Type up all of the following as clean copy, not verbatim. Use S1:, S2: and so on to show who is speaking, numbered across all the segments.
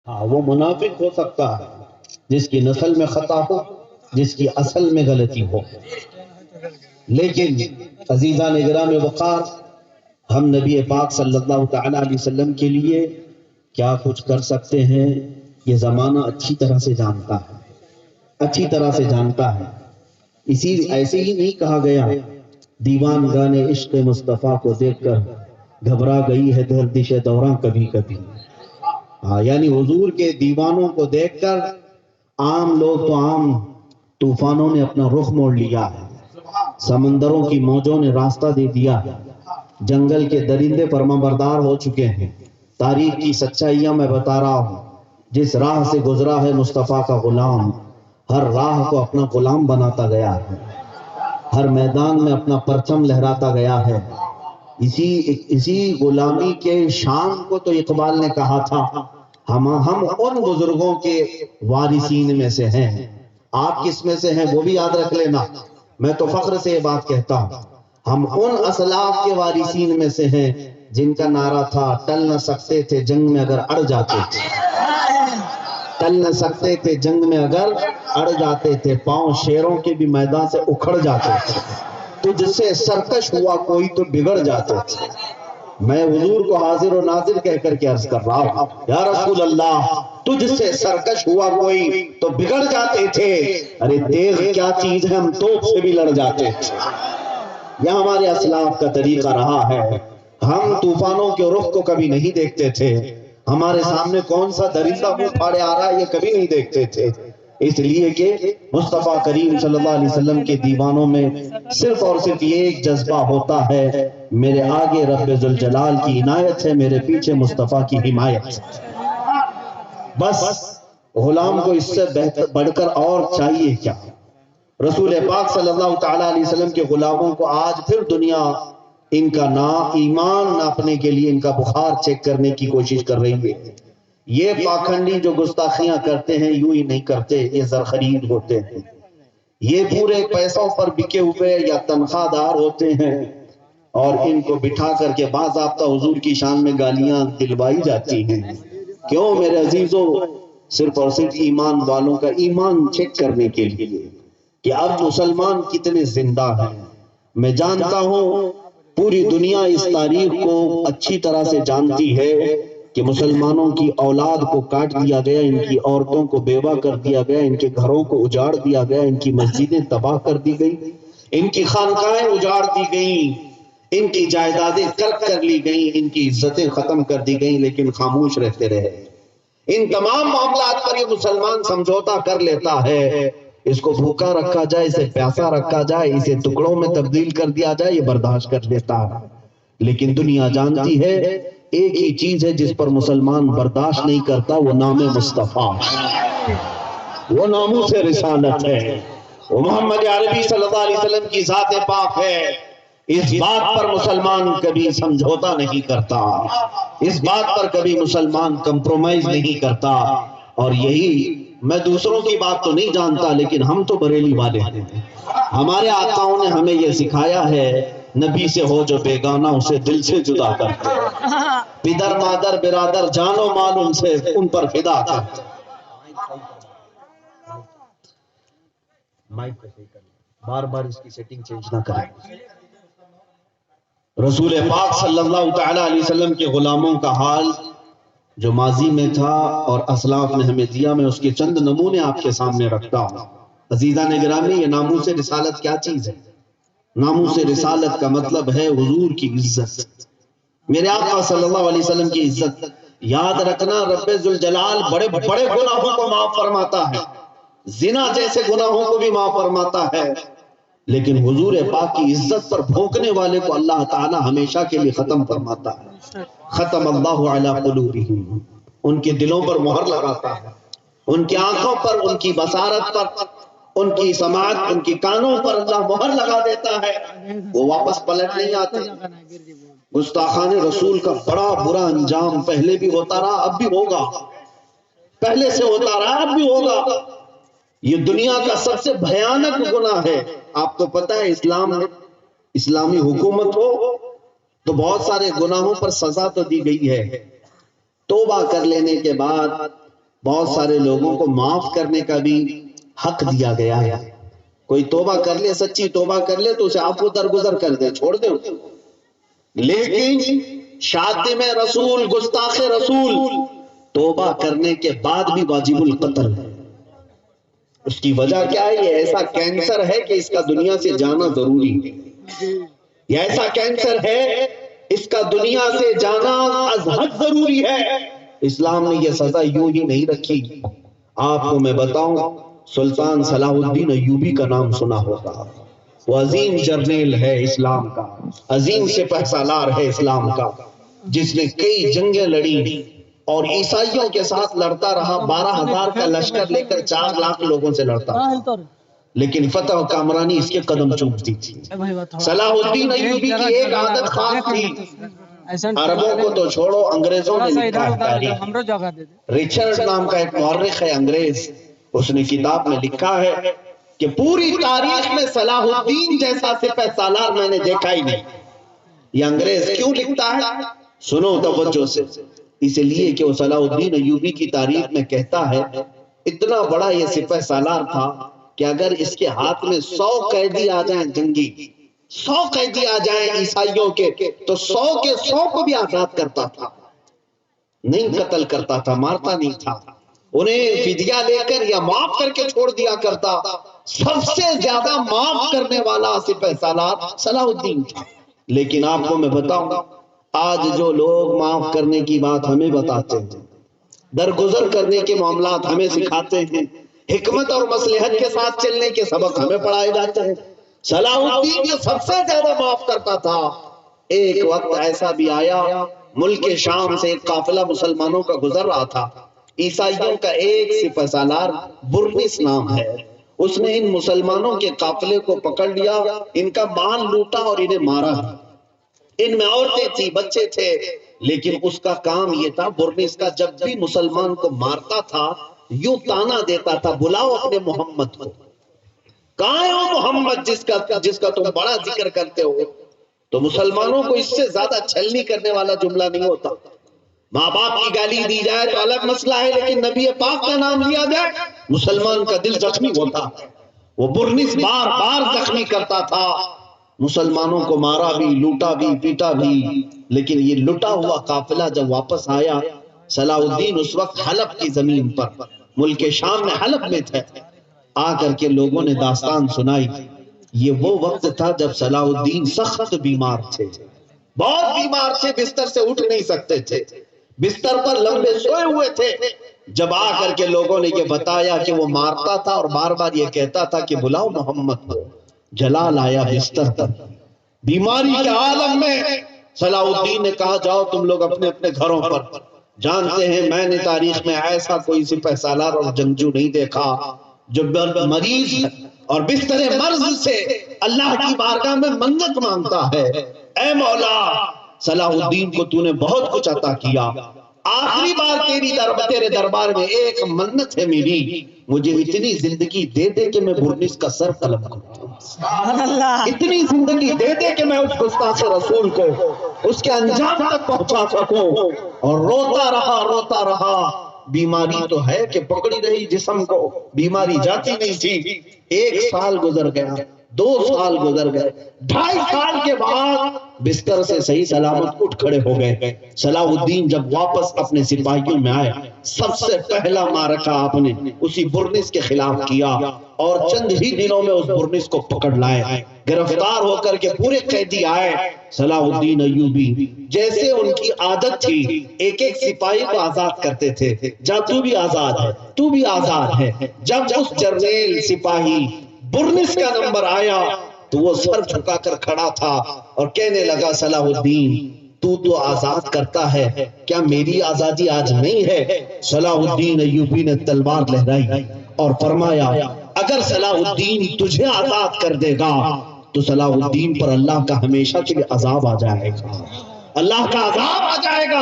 S1: ہاں وہ منافق ہو سکتا ہے جس کی نسل میں خطا ہو، جس کی اصل میں غلطی ہو، لیکن عزیزان گرامی وقار، ہم نبی پاک صلی اللہ تعالی علیہ وسلم کے لیے کیا کچھ کر سکتے ہیں یہ زمانہ اچھی طرح سے جانتا ہے، اچھی طرح سے جانتا ہے۔ ایسے ہی نہیں کہا گیا دیوان گانے عشق مصطفیٰ کو دیکھ کر گھبرا گئی ہے گردش دوراں کبھی کبھی۔ ہاں یعنی حضور کے دیوانوں کو دیکھ کر عام لوگ تو عام طوفانوں نے اپنا رخ موڑ لیا ہے، سمندروں کی موجوں نے راستہ دے دیا ہے، جنگل کے درندے فرمانبردار ہو چکے ہیں۔ تاریخ کی سچائیاں میں بتا رہا ہوں، جس راہ سے گزرا ہے مصطفیٰ کا غلام، ہر راہ کو اپنا غلام بناتا گیا ہے، ہر میدان میں اپنا پرچم لہراتا گیا ہے۔ اسی غلامی کے شان کو تو اقبال نے کہا تھا ہم ان بزرگوں کے وارثین میں سے ہیں۔ آپ کس میں سے ہیں وہ بھی یاد رکھ لینا، میں تو فخر سے یہ بات کہتا ہوں، ہم ان اسلاف کے وارثین میں سے ہیں جن کا نعرہ تھا ٹل نہ سکتے تھے جنگ میں اگر اڑ جاتے تھے، ٹل نہ سکتے تھے جنگ میں اگر اڑ جاتے تھے، پاؤں شیروں کے بھی میدان سے اکھڑ جاتے تھے، تجھ سے سرکش ہوا کوئی تو بگڑ جاتے تھے۔ میں حضور کو حاضر و ناظر کہہ کر کے عرض کر رہا ہوں، یا رسول اللہ تجھ سے سرکش ہوا کوئی تو بگڑ جاتے تھے، ارے تیغ کیا چیز ہے ہم توپ سے بھی لڑ جاتے تھے۔ یہ ہمارے اسلاف کا طریقہ رہا ہے، ہم طوفانوں کے رخ کو کبھی نہیں دیکھتے تھے، ہمارے سامنے کون سا درندہ منہ پھاڑے آ رہا ہے یہ کبھی نہیں دیکھتے تھے، اس لیے کہ مصطفیٰ کریم صلی اللہ علیہ وسلم کے دیوانوں میں صرف اور صرف یہ ایک جذبہ ہوتا ہے، میرے آگے رب ذوالجلال کی عنایت ہے، میرے پیچھے مصطفیٰ کی حمایت ہے۔ بس غلام کو اس سے بڑھ کر اور چاہیے کیا؟ رسول پاک صلی اللہ تعالیٰ علیہ وسلم کے غلاموں کو آج پھر دنیا ان کا ایمان ناپنے کے لیے ان کا بخار چیک کرنے کی کوشش کر رہی ہے۔ یہ پاکھنڈی جو گستاخیاں کرتے ہیں یوں ہی نہیں کرتے، یہ زرخرید ہوتے ہیں، یہ پورے پیسوں پر بکے ہوئے یا تنخواہ دار ہوتے ہیں، اور ان کو بٹھا کر کے باضابطہ حضور کی شان میں گالیاں دلوائی جاتی ہیں۔ کیوں میرے عزیزوں؟ صرف اور صرف ایمان والوں کا ایمان چیک کرنے کے لیے کہ اب مسلمان کتنے زندہ ہیں۔ میں جانتا ہوں پوری دنیا اس تاریخ کو اچھی طرح سے جانتی ہے کہ مسلمانوں کی اولاد کو کاٹ دیا گیا، ان کی عورتوں کو بیوہ کر دیا گیا، ان کے گھروں کو اجاڑ دیا گیا، ان کی مسجدیں تباہ کر دی گئی، ان کی خانقاہیں اجاڑ دی گئیں، ان کی جائیدادیں قرق کر لی گئیں، ان کی عزتیں ختم کر دی گئیں، لیکن خاموش رہتے رہے۔ ان تمام معاملات پر یہ مسلمان سمجھوتا کر لیتا ہے، اس کو بھوکا رکھا جائے، اسے پیاسا رکھا جائے، اسے ٹکڑوں میں تبدیل کر دیا جائے، یہ برداشت کر لیتا ہے۔ لیکن دنیا جانتی ہے ایک ہی چیز ہے جس پر مسلمان برداشت نہیں کرتا، وہ نام مصطفیٰ، وہ ناموس رسالت ہے، وہ محمد عربی صلی اللہ علیہ وسلم کی ذات پاک ہے۔ اس بات پر مسلمان کبھی سمجھوتا نہیں کرتا، اس بات پر کبھی مسلمان کمپرومائز نہیں کرتا۔ اور یہی میں دوسروں کی بات تو نہیں جانتا، لیکن ہم تو بریلی والے ہیں، ہمارے آقاؤں نے ہمیں یہ سکھایا ہے، نبی سے ہو جو بیگانہ اسے دل سے جدا کرتے، پدر مادر برادر جان و مال ان پر فدا کرتے۔ بار بار اس کی سیٹنگ چینج نہ کریں۔ رسول پاک صلی اللہ تعالیٰ علیہ وسلم کے غلاموں کا حال جو ماضی میں تھا اور اسلاف نے ہمیں دیا، میں اس کے چند نمونے آپ کے سامنے رکھتا ہوں۔ عزیزان گرامی، یہ ناموس رسالت کیا چیز ہے؟ ناموس رسالت کا مطلب ہے حضور کی عزت، میرے آقا صلی اللہ علیہ وسلم کی عزت۔ یاد رکھنا رب ذوالجلال بڑے بڑے گناہوں کو معاف فرماتا ہے، زنا جیسے گناہوں کو بھی معاف فرماتا ہے، لیکن حضور پاک کی عزت پر بھونکنے والے کو اللہ تعالی ہمیشہ کے لیے ختم فرماتا ہے۔ ختم اللہ علی قلوبہم، ان کے دلوں پر مہر لگاتا ہے، ان کی آنکھوں پر، ان کی بصارت پر، ان کی سماعت، ان کی کانوں پر اللہ مہر لگا دیتا ہے، وہ واپس پلٹ نہیں آتے۔ گستاخان رسول کا بڑا برا انجام پہلے بھی ہوتا رہا، اب بھی ہوگا، پہلے سے ہوتا رہا، اب بھی ہوگا۔ یہ دنیا کا سب سے بھیانک گناہ ہے۔ آپ کو پتہ ہے اسلامی حکومت ہو تو بہت سارے گناہوں پر سزا تو دی گئی ہے، توبہ کر لینے کے بعد بہت سارے لوگوں کو معاف کرنے کا بھی حق دیا گیا ہے. کوئی توبہ کر لے، سچی توبہ کر لے تو اسے عفو درگزر کر دے، چھوڑ دے. لیکن شاتم رسول، گستاخ رسول توبہ کرنے کے بعد بھی واجب القتل ہے. اس کی وجہ کیا ہے؟ یہ ایسا کینسر ہے کہ اس کا دنیا سے جانا ضروری ہے. یہ ایسا کینسر ہے، اس کا دنیا سے جانا از حد ضروری ہے. اسلام نے یہ سزا یوں ہی نہیں رکھی. آپ کو میں بتاؤں، سلطان صلاح الدین ایوبی کا نام سنا ہوگا. وہ عظیم جرنیل ہے اسلام کا، عظیم سپہ سالار ہے اسلام کا، جس نے کئی جنگیں لڑی اور عیسائیوں کے ساتھ لڑتا رہا. 12,000 کا لشکر لے کر 4 لاکھ لوگوں سے لڑتا رہا، لیکن فتح و کامرانی اس کے قدم چومتی تھی. صلاح الدین ایوبی کی ایک عادت خاص تھی. عربوں کو تو چھوڑو، انگریزوں نے لکھا ہے تاریخ. ریچرڈ نام کا ایک مورخ ہے انگریز، اس نے کتاب میں لکھا ہے کہ پوری تاریخ میں صلاح الدین جیسا سپہ سالار میں نے دیکھا ہی نہیں. یہ انگریز کیوں لکھتا ہے؟ سنو توجہ سے. اس لیے کہ وہ صلاح الدین ایوبی کی تاریخ میں کہتا ہے اتنا بڑا یہ سپہ سالار تھا کہ اگر اس کے ہاتھ میں 100 قیدی آ جائیں، جنگی 100 قیدی آ جائیں عیسائیوں کے، تو 100 کے 100 کو بھی آزاد کرتا تھا، نہیں قتل کرتا تھا، مارتا نہیں تھا. انہیں فدیہ لے کر یا معاف کر کے چھوڑ دیا کرتا. سب سے زیادہ معاف کرنے والا سپہ سالار صلاح الدین تھا. لیکن آپ کو میں بتاؤں، آج جو لوگ معاف کرنے کی بات ہمیں بتاتے ہیں، درگزر کرنے کے معاملات ہمیں سکھاتے ہیں، حکمت اور مصلحت کے ساتھ چلنے کے سبق ہمیں پڑھائے جاتے ہیں. صلاح الدین جو سب سے زیادہ معاف کرتا تھا. ایک وقت ایسا بھی آیا، ملک شام سے ایک قافلہ مسلمانوں کا گزر رہا تھا. عیسائیوں کا ایک سپہ سالار برنس نام ہے، اس نے ان مسلمانوں کے قافلے کو پکڑ لیا، ان کا مال لوٹا اور انہیں مارا. ان میں عورتیں تھی، بچے تھے، لیکن اس کا کام یہ تھا، برنس کا، جب بھی مسلمان کو مارتا تھا یوں تانا دیتا تھا، بلاؤ اپنے محمد کو. کہاں ہے وہ محمد جس کا تم بڑا ذکر کرتے ہو؟ تو مسلمانوں کو اس سے زیادہ چھلنی کرنے والا جملہ نہیں ہوتا. ماں باپ کی گالی دی جائے تو الگ مسئلہ ہے، لیکن نبی پاک کا نام لیا جائے مسلمان کا دل زخمی ہوتا. وہ برنس بار بار زخمی کرتا تھا، مسلمانوں کو مارا بھی، لوٹا بھی، پیٹا بھی. لیکن یہ لٹا ہوا قافلہ جب واپس آیا، صلاح الدین اس وقت حلب کی زمین پر، ملک شام میں حلب میں تھے. آ کر کے لوگوں نے داستان سنائی. یہ وہ وقت تھا جب صلاح الدین سخت بیمار تھے، بہت بیمار تھے، بستر سے اٹھ نہیں سکتے تھے، بستر پر لمبے سوئے ہوئے تھے. جب آ کر کے لوگوں نے یہ بتایا کہ وہ مارتا تھا اور بار بار یہ کہتا تھا کہ بلاؤ محمد کو، جلال آیا بستر پر. بیماری کے عالم میں صلاح الدین نے کہا جاؤ تم لوگ اپنے اپنے گھروں پر. جانتے ہیں میں نے تاریخ میں ایسا کوئی سپہ سالار اور جنگجو نہیں دیکھا جو مریض اور بستر مرض سے اللہ کی بارگاہ میں منت مانگتا ہے. اے مولا، صلاح الدین کو تو نے بہت کچھ عطا کیا، آخری بار تیرے دربار میں ایک منت ہے میری، مجھے اتنی زندگی دے دے کہ میں برنس کا سر قلم کروں، اتنی زندگی دے دے کہ میں اس گستاخ رسول کو اس کے انجام تک پہنچا سکوں. اور روتا رہا. بیماری تو ہے کہ پکڑی رہی جسم کو، بیماری جاتی نہیں تھی. 1 سال گزر گیا، 2 سال گزر گئے، 2.5 سال کے بعد بستر سے صحیح سلامت اٹھ کھڑے ہو گئے. صلاح الدین جب واپس اپنے سپاہیوں میں آئے، سب سے پہلا معرکہ آپ نے اسی برنس کے خلاف کیا، اور چند ہی دنوں میں اس برنس کو پکڑ لائے. گرفتار ہو کر کے پورے قیدی آئے. صلاح الدین ایوبی جیسے ان کی عادت تھی، ایک ایک سپاہی کو آزاد کرتے تھے. جا تو بھی آزاد ہے، تو بھی آزاد ہے. جب اس جرنیل سپاہی برنس کا نمبر آیا تو وہ سر جھکا کر کھڑا تھا اور کہنے لگا صلاح الدین تو آزاد کرتا ہے، کیا میری آزادی آج نہیں ہے؟ صلاح الدین ایوبی نے تلوار لہرائی اور فرمایا اگر صلاح الدین تجھے آزاد کر دے گا تو صلاح الدین پر اللہ کا ہمیشہ کے لیے عذاب آ جائے گا، اللہ کا عذاب آ جائے گا.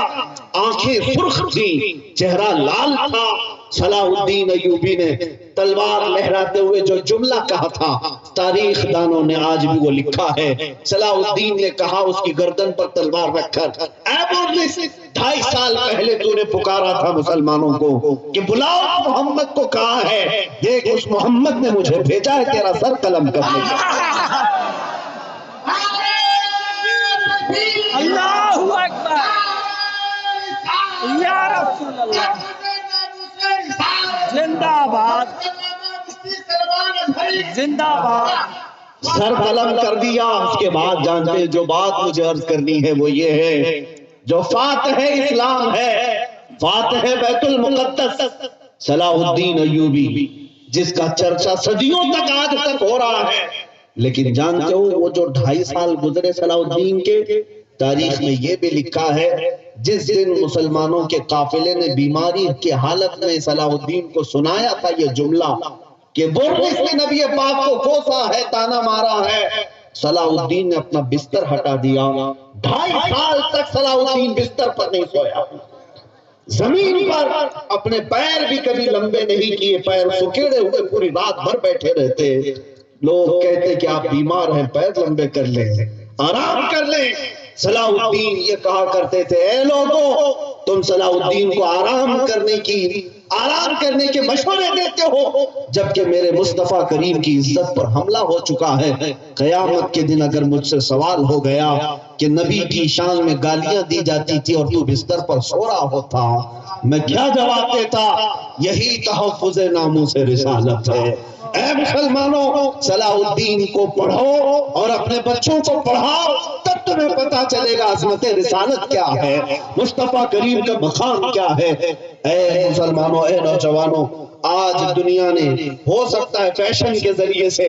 S1: آنکھیں سرخ تھی، چہرہ لال تھا، صلاح الدین ایوبی نے تلوار لہراتے ہوئے جو جملہ کہا تھا، تاریخ دانوں نے آج بھی وہ لکھا ہے۔ صلاح الدین نے کہا اس کی گردن پر تلوار رکھ کر، اے مجلس، 2.5 سال پہلے تو نے پکارا تھا مسلمانوں کو کہ بلاؤ محمد کو، کہاں ہے؟ دیکھ اس محمد نے مجھے بھیجا ہے تیرا سر قلم کرنے کا۔
S2: اللہ اکبر، یا رسول اللہ، زندہ باد، زندہ باد۔
S1: سر قلم کر دیا۔ اس کے بعد جانتے ہیں جو بات مجھے عرض کرنی ہے وہ یہ ہے، جو فاتح اسلام ہے، فاتح بیت المقدس صلاح الدین ایوبی، جس کا چرچا صدیوں تک آج تک ہو رہا ہے، لیکن جانتے ہو وہ جو 2.5 سال گزرے صلاح الدین کے، تاریخ میں یہ بھی لکھا ہے جس دن مسلمانوں کے قافلے نے بیماری کی حالت میں صلاح الدین کو سنایا تھا یہ جملہ کہ برس نے نبی پاک کو کوسا ہے، تانا مارا ہے، صلاح الدین نے اپنا بستر ہٹا دیا۔ 2.5 سال تک صلاح الدین بستر پر نہیں سویا، زمین پر اپنے پیر بھی کبھی لمبے نہیں کیے، پیر سکیڑے ہوئے پوری رات بھر بیٹھے رہتے۔ لوگ کہتے کہ آپ بیمار ہیں، پیر لمبے کر لیں، آرام کر لیں۔ صلاح الدین یہ کہا کرتے تھے، اے لوگو، تم صلاح الدین کو آرام کرنے کے مشورے دیتے ہو، جبکہ میرے مصطفیٰ کریم کی عزت پر حملہ ہو چکا ہے۔ قیامت کے دن اگر مجھ سے سوال ہو گیا کہ نبی کی شان میں گالیاں دی جاتی تھی اور تو بستر پر سو رہا ہوتا، میں کیا جواب دیتا؟ یہی تحفظ ناموس رسالت ہے۔ اے مسلمانوں، صلاح الدین کو پڑھو اور اپنے بچوں کو پڑھاؤ، تب تمہیں پتا چلے گا عظمت رسالت کیا ہے، مصطفیٰ کریم کا مقام کیا ہے۔ اے مسلمانوں، اے نوجوانوں، آج دنیا نے ہو سکتا ہے فیشن کے ذریعے سے